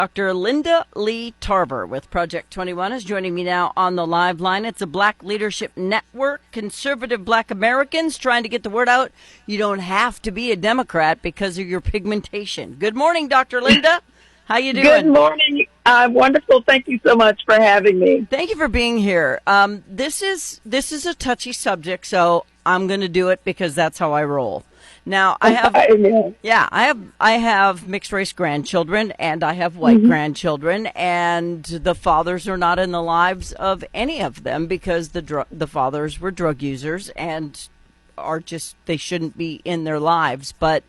Dr. Linda Lee Tarver with Project 21 is joining me now on the live line. It's a Black Leadership Network, conservative Black Americans trying to get the word out. You don't have to be a Democrat because of your pigmentation. Good morning, Dr. Linda. How you doing? Good morning. Wonderful. Thank you so much for having me. Thank you for being here. This is a touchy subject, so I'm going to do it because that's how I roll. Now, I have mixed race grandchildren and I have white grandchildren, and the fathers are not in the lives of any of them because the fathers were drug users and they shouldn't be in their lives. But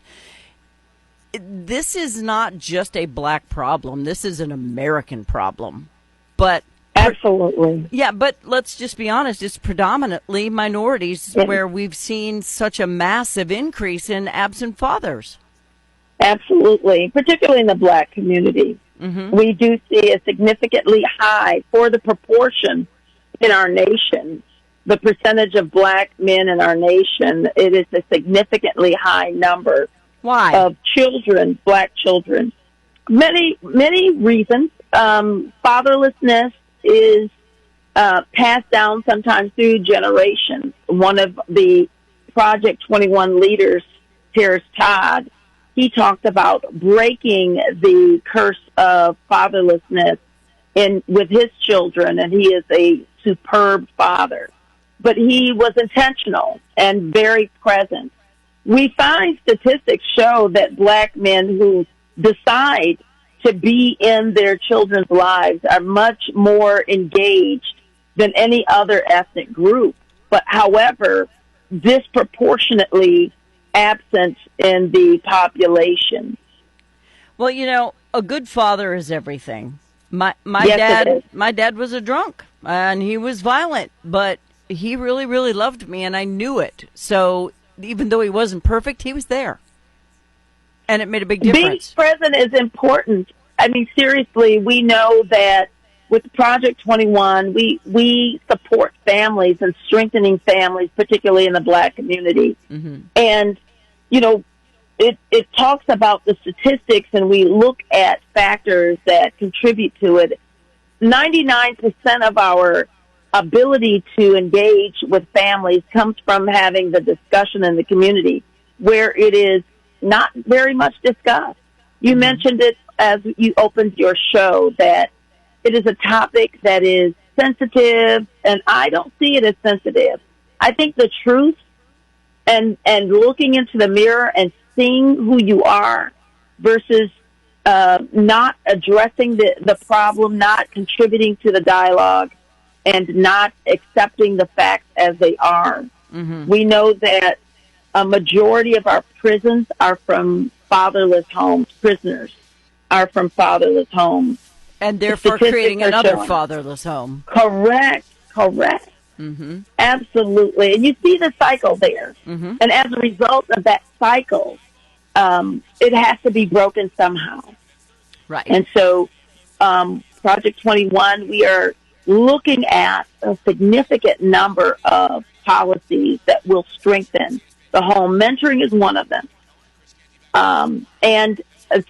this is not just a Black problem. This is an American problem. But absolutely. Yeah, but let's just be honest. It's predominantly minorities where we've seen such a massive increase in absent fathers. Absolutely, particularly in the Black community. We do see a significantly high, for the proportion in our nation, the percentage of Black men in our nation, it is a significantly high number. Why? Of children, Black children. Many reasons. Fatherlessness is passed down sometimes through generations. One of the Project 21 leaders, Terrence Todd, he talked about breaking the curse of fatherlessness with his children, and he is a superb father. But he was intentional and very present. We find statistics show that Black men who decide to be in their children's lives are much more engaged than any other ethnic group, but however, disproportionately absent in the population. Well, a good father is everything. My dad was a drunk and he was violent, but he really, really loved me and I knew it. So even though he wasn't perfect, he was there. And it made a big difference. Being present is important. I mean, seriously, we know that with Project 21, we support families and strengthening families, particularly in the Black community. And, it talks about the statistics and we look at factors that contribute to it. 99% of our ability to engage with families comes from having the discussion in the community where it is not very much discussed. You mentioned it as you opened your show that it is a topic that is sensitive, and I don't see it as sensitive. I think the truth and looking into the mirror and seeing who you are versus not addressing the problem, not contributing to the dialogue, and not accepting the facts as they are. We know that a majority of our prisons are from fatherless homes. Prisoners are from fatherless homes. And therefore creating another fatherless home. Correct. Absolutely. And you see the cycle there. And as a result of that cycle, it has to be broken somehow. Right. And so Project 21, we are looking at a significant number of policies that will strengthen the home. Mentoring is one of them. And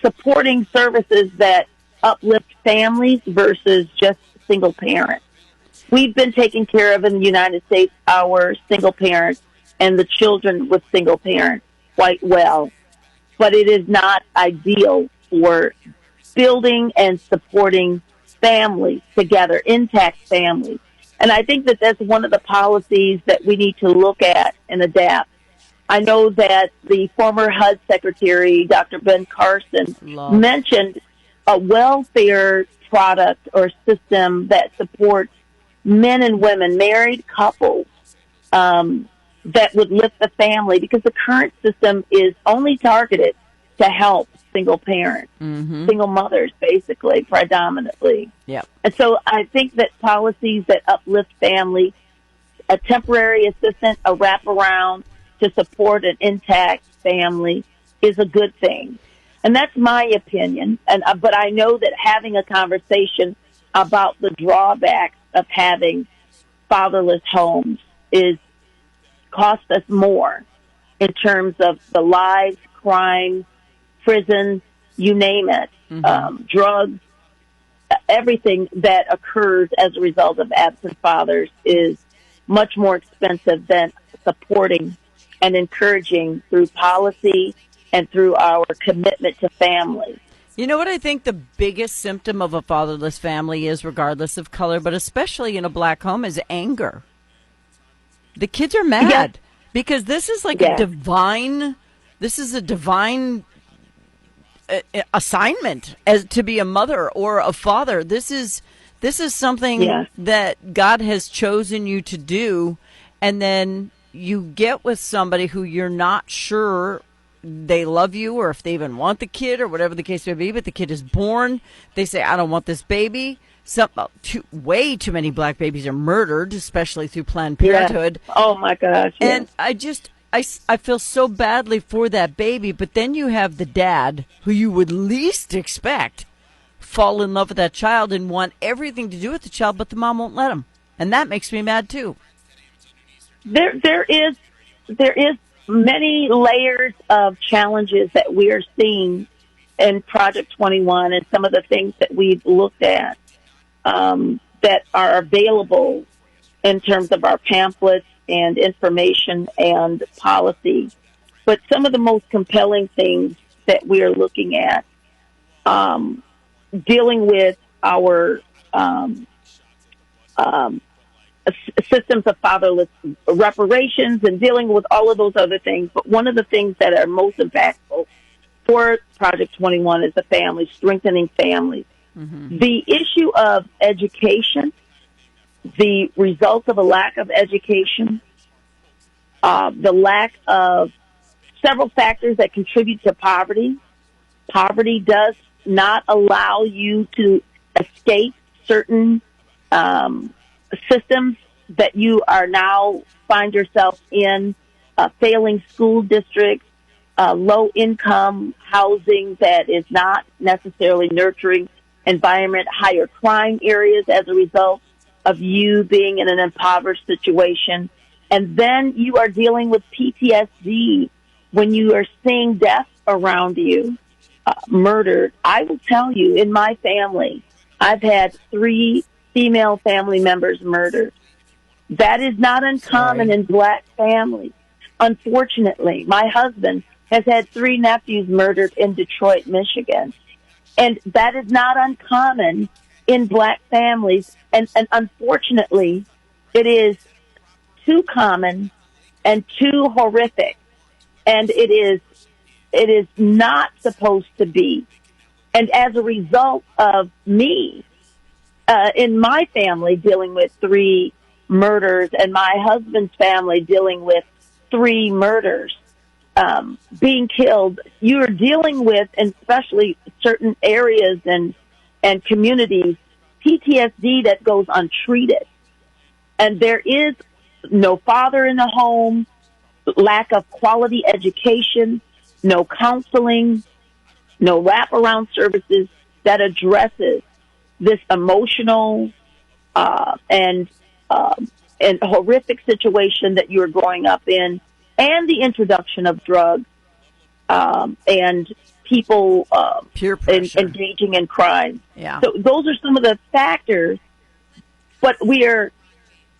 supporting services that uplift families versus just single parents. We've been taking care of in the United States our single parents and the children with single parents quite well. But it is not ideal for building and supporting families together, intact families. And I think that that's one of the policies that we need to look at and adapt. I know that the former HUD Secretary, Dr. Ben Carson, mentioned a welfare product or system that supports men and women, married couples, that would lift the family, because the current system is only targeted to help single parents, single mothers, basically, predominantly. Yep. And so I think that policies that uplift families, a temporary assistance, a wraparound to support an intact family is a good thing. And that's my opinion. But I know that having a conversation about the drawbacks of having fatherless homes cost us more in terms of the lives, crime, prison, you name it, drugs, everything that occurs as a result of absent fathers is much more expensive than supporting and encouraging through policy and through our commitment to families. You know what I think the biggest symptom of a fatherless family is, regardless of color, but especially in a black home, is anger. The kids are mad because this is like a divine assignment as to be a mother or a father. This is something that God has chosen you to do, and then you get with somebody who you're not sure they love you or if they even want the kid or whatever the case may be, but the kid is born. They say, I don't want this baby. Way too many black babies are murdered, especially through Planned Parenthood. Yeah. Oh, my gosh. And I feel so badly for that baby, but then you have the dad who you would least expect fall in love with that child and want everything to do with the child, but the mom won't let him. And that makes me mad too. There is many layers of challenges that we are seeing in Project 21 and some of the things that we've looked at that are available in terms of our pamphlets and information and policy. But some of the most compelling things that we are looking at, dealing with our systems of fatherless reparations and dealing with all of those other things. But one of the things that are most impactful for Project 21 is the family, strengthening families. Mm-hmm. The issue of education, the results of a lack of education, the lack of several factors that contribute to poverty. Poverty does not allow you to escape certain systems that you are now find yourself in, failing school districts, low income housing that is not necessarily nurturing environment, higher crime areas as a result of you being in an impoverished situation. And then you are dealing with PTSD when you are seeing death around you, murdered. I will tell you, in my family, I've had 3 female family members murdered. That is not uncommon in black families. Unfortunately, my husband has had 3 nephews murdered in Detroit, Michigan. And that is not uncommon in black families. And unfortunately, it is too common and too horrific. And it is not supposed to be. And as a result of me, in my family dealing with 3 murders and my husband's family dealing with 3 murders, being killed, you're dealing with, and especially certain areas and communities, PTSD that goes untreated. And there is no father in the home, lack of quality education, no counseling, no wraparound services that addresses this emotional and horrific situation that you're growing up in, and the introduction of drugs and people peer pressure, engaging in crime. Yeah. So those are some of the factors. But we're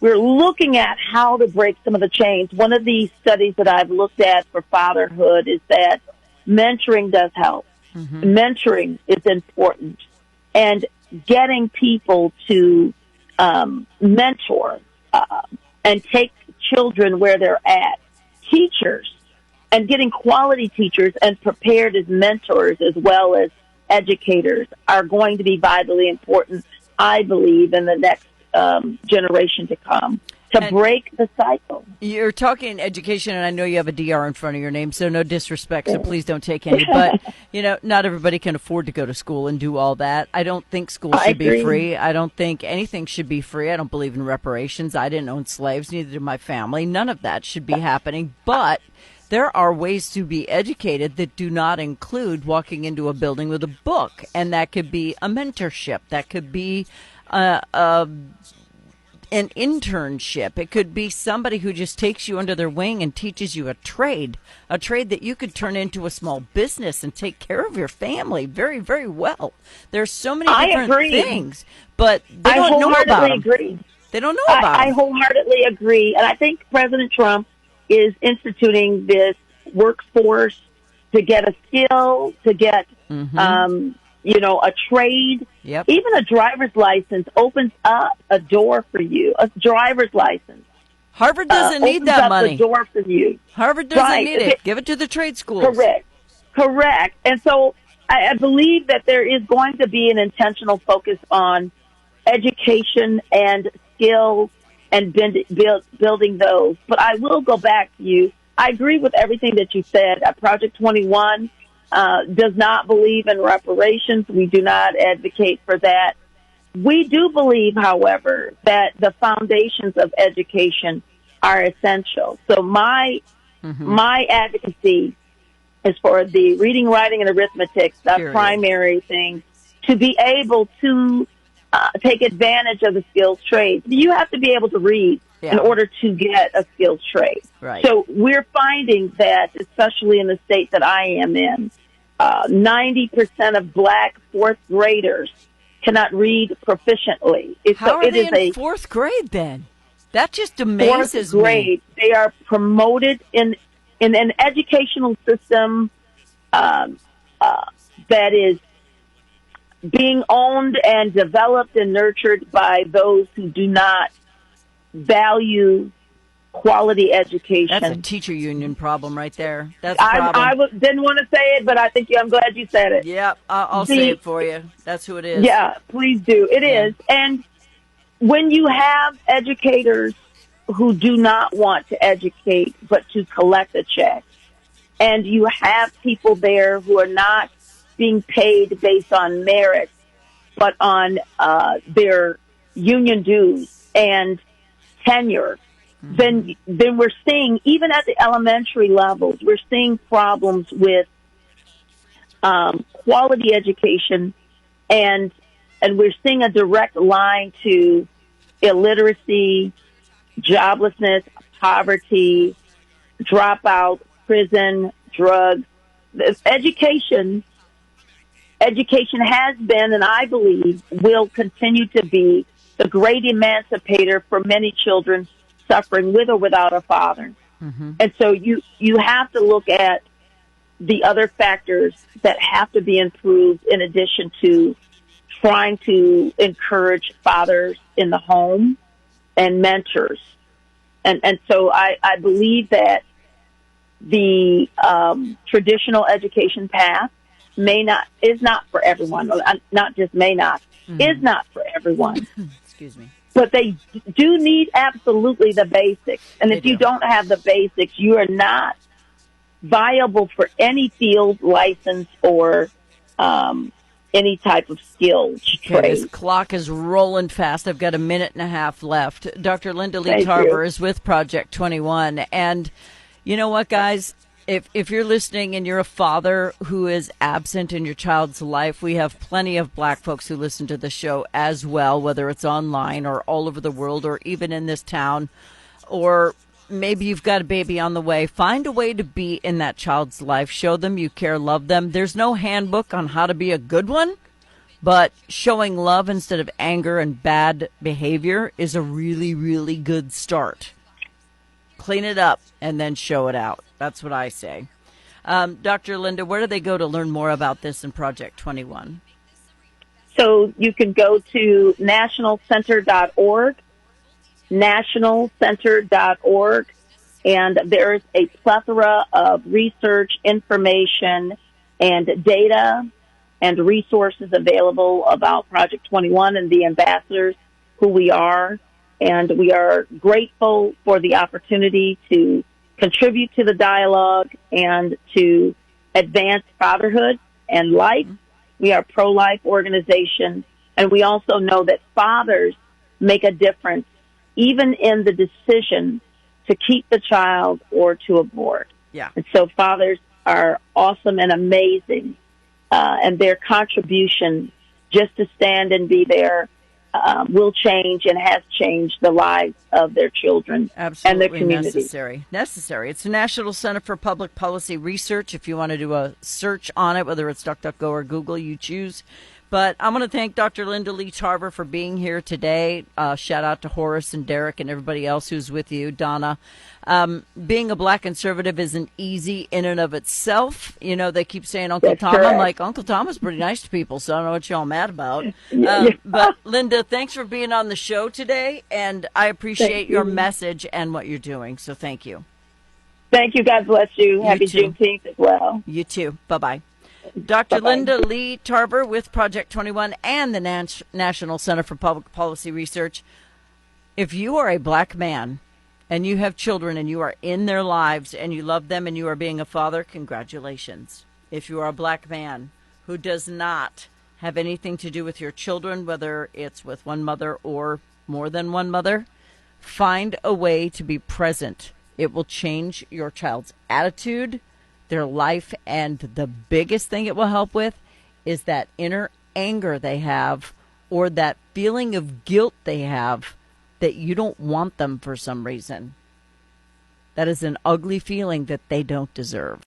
looking at how to break some of the chains. One of the studies that I've looked at for fatherhood is that mentoring does help. Mm-hmm. Mentoring is important, and getting people to mentor and take children where they're at. Teachers, and getting quality teachers and prepared as mentors as well as educators are going to be vitally important, I believe, in the next generation to come, to break the cycle. You're talking education, and I know you have a DR in front of your name, so no disrespect, so please don't take any. But, not everybody can afford to go to school and do all that. I don't think school should be free. I don't think anything should be free. I don't believe in reparations. I didn't own slaves, neither did my family. None of that should be happening. But there are ways to be educated that do not include walking into a building with a book, and that could be a mentorship. That could be an internship. It could be somebody who just takes you under their wing and teaches you a trade that you could turn into a small business and take care of your family very, very well. There's so many different things, but they don't know about them. Agree. They don't know about I them. wholeheartedly agree. And I think President Trump is instituting this workforce to get a skill, to get, a trade. Yep. Even a driver's license opens up a door for you. A driver's license. Harvard doesn't need that money. Opens up a door for you. Harvard doesn't need it. Give it to the trade schools. Correct. And so I believe that there is going to be an intentional focus on education and skills and building those. But I will go back to you. I agree with everything that you said. Project 21 does not believe in reparations. We do not advocate for that. We do believe, however, that the foundations of education are essential. So my advocacy is for the reading, writing, and arithmetic, the primary thing, to be able to take advantage of the skills trades. You have to be able to read in order to get a skills trade. Right. So we're finding that, especially in the state that I am in, 90% of black fourth graders cannot read proficiently. How are they in fourth grade then? That just amazes fourth grade, me. They are promoted in an educational system that is being owned and developed and nurtured by those who do not value quality education. That's a teacher union problem right there. That's a problem. I didn't want to say it, but I'm glad you said it. Yeah, I'll say it for you. That's who it is. Yeah, please do. It is. And when you have educators who do not want to educate but to collect a check, and you have people there who are not being paid based on merit, but on their union dues and tenure, then we're seeing, even at the elementary levels, we're seeing problems with quality education, and we're seeing a direct line to illiteracy, joblessness, poverty, dropout, prison, drugs. Education has been, and I believe will continue to be, the great emancipator for many children suffering with or without a father. And so you have to look at the other factors that have to be improved in addition to trying to encourage fathers in the home and mentors. And so I believe that the traditional education path is not for everyone. Not just may not, is not for everyone. Excuse me. But they do need absolutely the basics. And if you don't have the basics, you are not viable for any field, license, or any type of skills trade. This clock is rolling fast. I've got a minute and a half left. Dr. Linda Lee Tarver is with Project 21. And you know what, guys? If you're listening and you're a father who is absent in your child's life, we have plenty of black folks who listen to the show as well, whether it's online or all over the world or even in this town, or maybe you've got a baby on the way. Find a way to be in that child's life. Show them you care, love them. There's no handbook on how to be a good one, but showing love instead of anger and bad behavior is a really, really good start. Clean it up and then show it out. That's what I say. Dr. Linda, where do they go to learn more about this in Project 21? So you can go to nationalcenter.org, nationalcenter.org, and there's a plethora of research, information, and data and resources available about Project 21 and the ambassadors who we are. And we are grateful for the opportunity to contribute to the dialogue and to advance fatherhood and life. We are a pro-life organization, and we also know that fathers make a difference even in the decision to keep the child or to abort. Yeah. And so fathers are awesome and amazing, and their contribution just to stand and be there will change and has changed the lives of their children and their communities. Necessary. It's the National Center for Public Policy Research. If you want to do a search on it, whether it's DuckDuckGo or Google, you choose. But I'm going to thank Dr. Linda Lee Tarver for being here today. Shout out to Horace and Derek and everybody else who's with you, Donna. Being a black conservative isn't easy in and of itself. You know, they keep saying Uncle Tom. Correct. I'm like, Uncle Tom is pretty nice to people, so I don't know what y'all mad about. But Linda, thanks for being on the show today, and I appreciate your message and what you're doing. So thank you. Thank you. God bless you. Happy Juneteenth as well. You too. Bye-bye. Dr. Bye-bye. Linda Lee Tarver with Project 21 and the National Center for Public Policy Research. If you are a black man and you have children and you are in their lives and you love them and you are being a father, congratulations. If you are a black man who does not have anything to do with your children, whether it's with one mother or more than one mother, find a way to be present. It will change your child's attitude, their life, and the biggest thing it will help with is that inner anger they have or that feeling of guilt they have that you don't want them for some reason. That is an ugly feeling that they don't deserve.